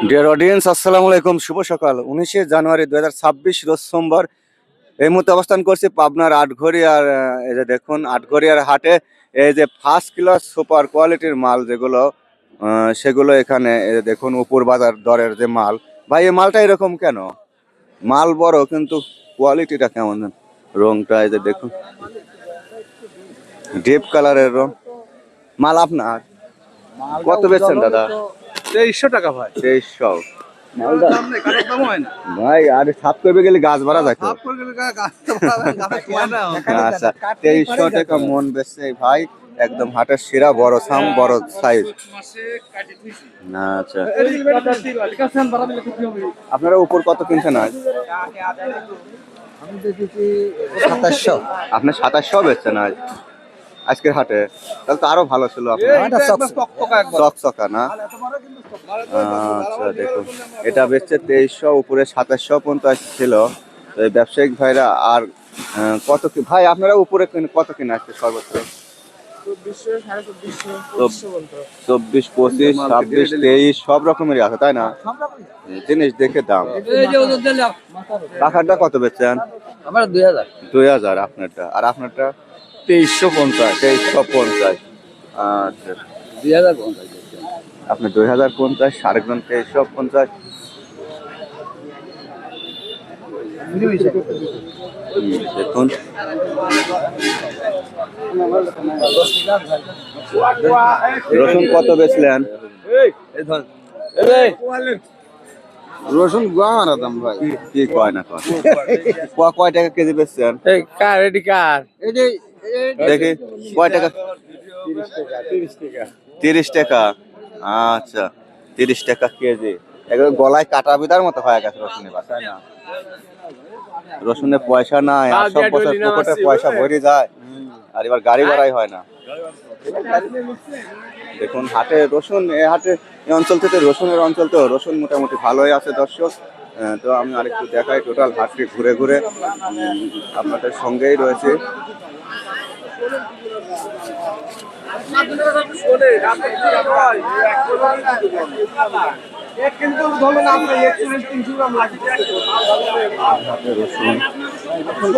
Dear audience, আসসালামু আলাইকুম। শুভ সকাল। 19শে জানুয়ারি 2026 রোজ সোমবার। এই মুহূর্তে অবস্থান করছি পাবনার আটঘরিয়ার। এই যে দেখুন, আটঘরিয়ার হাটে এই যে ফার্স্ট ক্লাস সুপার কোয়ালিটির মাল যেগুলো, সেগুলো এখানে এই যে দেখুন উপর বাজার দরের যে মাল। ভাই, এই মালটা এরকম কেন? মাল বড় কিন্তু কোয়ালিটিটা কেমন? রংটা এই যে দেখুন, ডিপ কালারের রং। মাল আপনার কত বেচছেন দাদা? 2300 টাকা ভাই। 2300। মালদার দাম নেই, কারোর দামও হয় না। ভাই আরে সাত করবে গেলে গাছ ভাড়া যায় তো। সাফ করে গেলে গাছ তো বাড়াবে, গাছে সময় না। আচ্ছা, 2300 টাকা মন বেচছে ভাই। একদম হাটের সেরা বড় সাম, বড় সাইজ। আচ্ছা, আপনারা উপর কত কিনছেন আজ? আমি দেখেছি 2700। আপনি 2700 বেচছেন আজ আজকের হাটে? তাহলে তো আরো ভালো ছিল আপনার। চকচকা না? আচ্ছা দেখুন, এটা বেচছে 2300, উপরে 2750 ছিল। তো এই ব্যবসায়িক ভাইরা আর কত কি ভাই আপনারা উপরে কত কিনে আসছে সর্বোচ্চ? 24, 25, 26, 23 সব রকমেরই আছে, তাই না? জিনিস দেখে দাম। কাকারটা কত বেচছেন? আমার 2000। 2000 আপনারটা। আর আপনারটা? 2350। 2350। আচ্ছা, 2050। আপনি 2050, আরেকজন 2350। দেখুন, রসুন কত বেচলেন? রসুন গোয়ামারা দাম ভাই। কি কয় না কয়? কয় টাকা কেজি বেচছেন? এই কার এডি কার? এই যে দেখি কয় টাকা? 30 টাকা। আচ্ছা, 30 টাকা কেজি। এগুলো গলায় কাটা বিদার মতো হয়ে গেছে রসুনের, তাই না? রসুনের পয়সা নাই, আর সব বছর পকেটে পয়সা ভরে যায়, আর এবার গাড়ি ভাড়াই হয় না। দেখুন হাটে রসুন, এই হাটে এই অঞ্চল থেকে রসুনের অঞ্চল তো রসুন মোটামুটি ভালোই আছে দর্শক। তো আমি আরেকটু দেখাই টোটাল হাটটি ঘুরে ঘুরে আপনাদের সঙ্গেই রয়েছে।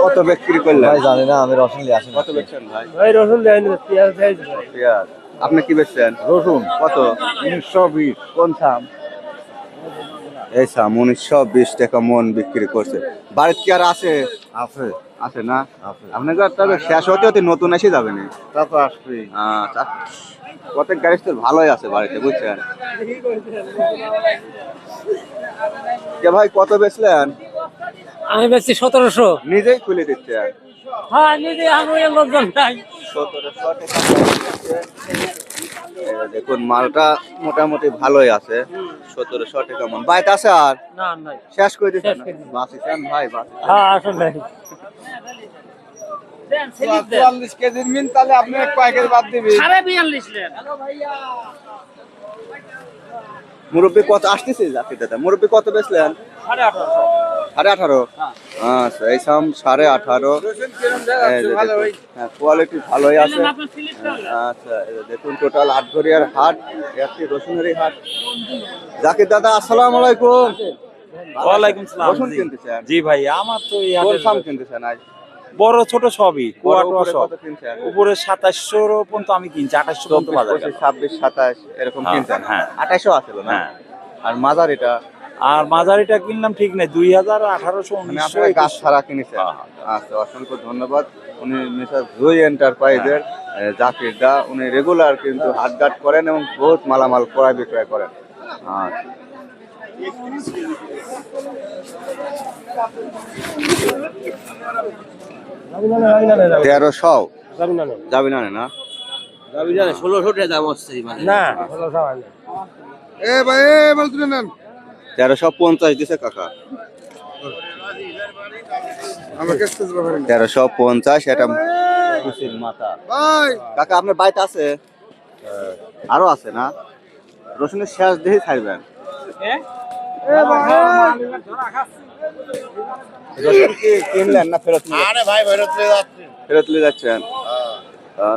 কত বিক্রি করলেন? ভাই জানি না, আমি রসুন নিয়ে আসি। কত বেচছেন ভাই? ভাই রসুন দেন, পেঁয়াজ দেন। পেঁয়াজ আপনি কি বেচছেন? রসুন কত? 1920। কোন সাম? এই সাম 1920 টাকা মন বিক্রি করছে। বাড়িতে কি আর আছে? আছে। আছে না? আছে। আপনাকে তবে শেষ হতে হতে নতুন এসে যাবে না? তা তো আসবে। আচ্ছা, প্রত্যেক গাড়ি তো ভালোই আছে বাড়িতে, বুঝছেন? কে ভাই কত বেচলেন? আমি বেশি 1700। নিজেই খুলে দিচ্ছেন? হ্যাঁ, নিজে আমি লোকজন নাই। 1700 টাকা। দেখুন মালটা মোটামুটি ভালোই আছে। 1700 টাকা মন। বাইতে আছে আর না নাই। শেষ করে দিচ্ছেন? শেষ করে দিচ্ছি। বাঁচিছেন ভাই, হ্যাঁ আসলে দেন 44 কেজির মিন, তাহলে আপনি এক প্যাকেট বাদ দিবেন। 42.5 নেন। মুরব্বী কত আসতেছে? যাতে দাদা মুরব্বী কত বেচলেন? 1850। 18.5। আচ্ছা, এই সাম 18.5। হ্যাঁ, কোয়ালিটি ভালোই আছে। আচ্ছা, এই যে দেখুন টোটাল আটঘরিয়ার হাট, একটি রসুনেরই হাট। জাকির দাদা, আসসালামু আলাইকুম। ওয়ালাইকুম সালাম। রসুন কিনতেছেন? জি ভাই, আমার তো এই কোন হাটের সাম কিনতেছেন আজ? বড় ছোট সবই, কোয়া টোয়া উপরে সব। কত কিনছেন? উপরে 2700 পর্যন্ত আমি কিনছি, 2800 পর্যন্ত 24, বাজার 25, গেল। 26, 27 এরকম হ্যাঁ, কিনছেন? হ্যাঁ। 2800 আছিল না? হ্যাঁ। আর মাজার এটা আর মাঝারিটা কিনলাম ঠিক নেই, 2000, 1800, মানে 1900, আপনারা গাছ 2100। ছাড়া কিনেছেন? হ্যাঁ, হ্যাঁ। আচ্ছা, অসংখ্য ধন্যবাদ। উনি মিস্টার জুই এন্টারপ্রাইজের জাকির দা, উনি রেগুলার কিন্তু হাটঘাট করেন এবং বহুত মালামাল ক্রয় বিক্রয় করেন। আচ্ছা, তেরোশো যাবি না? না 1600 টাকা দাম হচ্ছে মানে। না, 1350 দিছে কাকা। 1350 এটা খুশির মাথা। কাকা আপনার বাইতে আছে? আরো আছে না? রসুনের শেষ দিয়ে ছাড়বেন? রসুন কি কিনলেন না ফেরত নিয়ে? আরে ভাই ফেরত চলে যাচ্ছে। ফেরত নিয়ে যাচ্ছেন?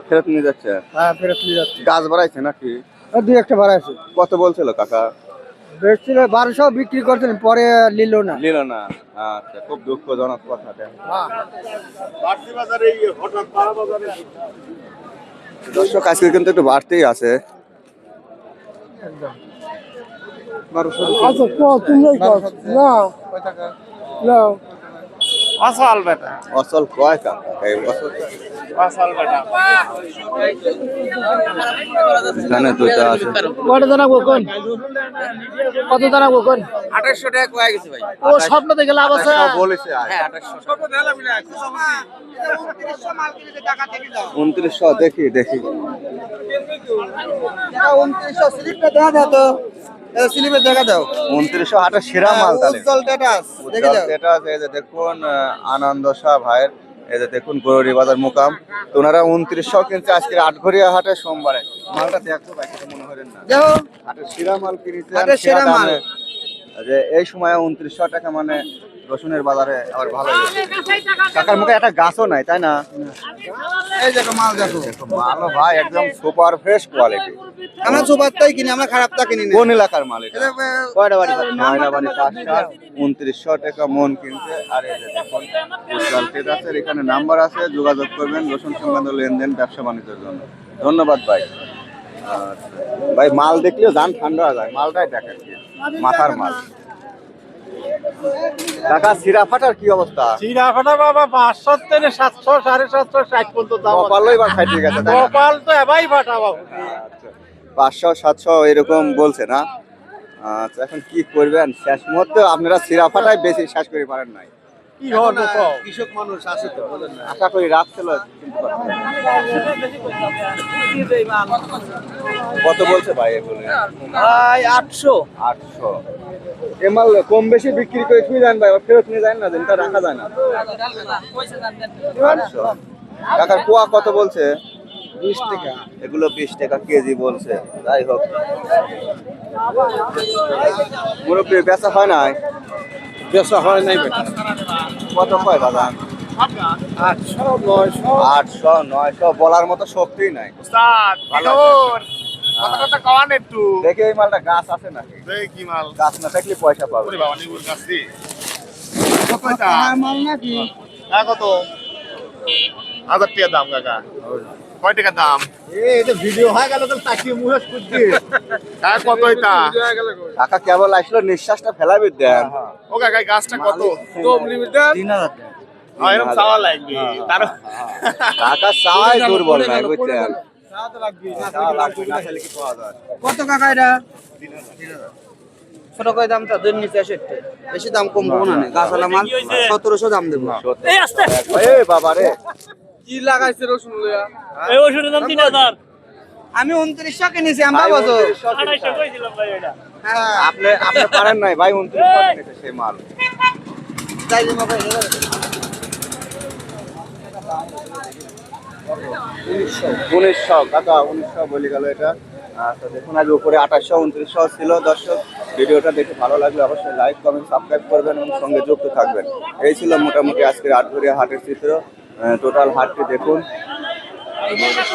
ফেরত নিয়ে যাচ্ছে। হ্যাঁ ফেরত নিয়ে যাচ্ছে। গাছ বাড়াইছে নাকি? দুই একটা বাড়াইছে। কত বলছিল কাকা? বেচছিল 1200 বিক্রি করতেন, পরে নিল না। নিল না। আচ্ছা, খুব দুঃখজনক কথা। দর্শক আজকে কিন্তু একটু বাড়তেই আছে। আচ্ছা তুমি না আসল বেটা, অসল কয় কাকা এই বছর? আসল বেটা। এখানে দুইটা আছে। কত জানাবো কোন? কত জানাবো কোন? 2800 টাকা কয়ে গেছে ভাই। ও স্বপ্ন দেখে লাভ আছে। সব বলেছে আজ। হ্যাঁ 2800 2900 দেখি দেখি। 2900 স্লিপটা দেখা দাও তো। স্লিপে দেখা দাও। 2900 হাটের সেরা মাল তাহলে। উজ্জ্বল স্ট্যাটাস দেখে দাও। এটা আছে, এই যে দেখুন আনন্দ শাহ ভাইয়ের, এই যে দেখুন গরুরি বাজার মুকাম। তো ওনারা 2900 কিনছে আজকে আটঘরিয়া হাটে সোমবারে। মালটা দেখো ভাই, কিছু মনে করেন না। দেখো হাটের সেরা মাল কিনেছে। হাটের সেরা মাল। যে এই সময় 2900 টাকা মানে রসুনের বাজারে আবার ভালো। টাকার মুখে একটা গাছও নাই, তাই না? এই দেখো মাল দেখো। মালও ভাই একদম সুপার ফ্রেশ কোয়ালিটি। আমরা সুপারটাই কিনি, আমরা খারাপটা কিনি না। কোন এলাকার মাল এটা? কয়টা বাড়ি? ময়নাবাড়ি 2900 টাকা মন কিনছে। আর এই যে দেখুন উজ্জ্বল ট্রেডার্সের এখানে নাম্বার আছে, যোগাযোগ করবেন রসুন সংক্রান্ত লেনদেন ব্যবসা বাণিজ্যের জন্য। ধন্যবাদ ভাই। আচ্ছা ভাই, মাল দেখলেও জান ঠান্ডা হয়ে যায়। মালটাই দেখেন কি মাথার মাল। কাকা সিরা ফাটার কি অবস্থা? চিরা ফাটা বাবা 500 থেকে 700 750 60 পর্যন্ত দাম। কপালই বা ফাইটে গেছে, তাই না? কপাল তো এবাই ফাটা বাবা। আচ্ছা, 500 700 এরকম বলছে না? আচ্ছা, এখন কি করবেন? শেষ মুহূর্তে আপনারা সিরা ফাটাই বেশি শেষ করে পারেন নাই। কি হবে তো? কৃষক মানুষ আছে তো, বলেন না। আশা করি রাখছিল কিন্তু কত বলছে ভাই এগুলো? ভাই 800। 800। এ মাল কম বেশি বিক্রি করে তুই জান ভাই, ফেরত নিয়ে যায় না, দিনটা রাখা যায় না। 800। কাকার কুয়া কত বলছে? 20 টাকা। এগুলো 20 টাকা কেজি বলছে। যাই হোক, মুরব্বী বেচা হয় নাই? বেচা হয় নাই বেটা। কত কয় দাদা? 800 900। 800 900 বলার মতো শক্তি নাই। উস্তাদ ভালো কথা কওয়ান একটু। দেখি এই মালটা গাছ আছে নাকি? এই কি মাল? গাছ না থাকলে পয়সা পাবে। ওরে বাবা নিগুর গাছ দি। কত এটা? মাল নাকি? কত? 1000 টাকা দাম কাকা। কয় টাকা দাম? এটা ভিডিও হয়ে গেল তো তাকিয়ে মুহে খুঁজছি। কত এটা? কাকা কেবল আসলো, নিঃশ্বাসটা ফেলাবি দেন। ও কাকা গাছটা কত? কম লিমিটার 3000 টাকা। এরকম চাওয়া লাগবে। তার কাকা চাওয়াই দুর্বল নাই, বুঝছেন? চাওয়া লাগবে না, তাহলে কি পাওয়া যায়? কত কাকা এটা? 3000। ছোট কয় দামটা দুই নিচে আসে একটু। বেশি দাম কম বলবো না, গাছালা মাল 1700 দাম দেব। এই আস্তে এই বাবা রে, কি লাগাইছে রসুন লইয়া? এই ওষুধের দাম 3000। আমি 2900 কিনেছি আমরা ভাই, বছর। 2800 কইছিলাম ভাই এটা। হ্যাঁ আপনি আপনি পারেন নাই ভাই, 2900 কিনেছে সেই মাল। যাই দিমা ভাই। 1900 কাকা, 1900 বলে গেল এটা। আচ্ছা দেখুন, আজ উপরে 2800 2900 ছিল। দর্শক ভিডিওটা দেখে ভালো লাগলে অবশ্যই লাইক কমেন্ট সাবস্ক্রাইব করবেন এবং সঙ্গে যুক্ত থাকবেন। এই ছিল মোটামুটি আজকের আটঘরিয়া হাটের চিত্র। টোটাল হাটটি দেখুন।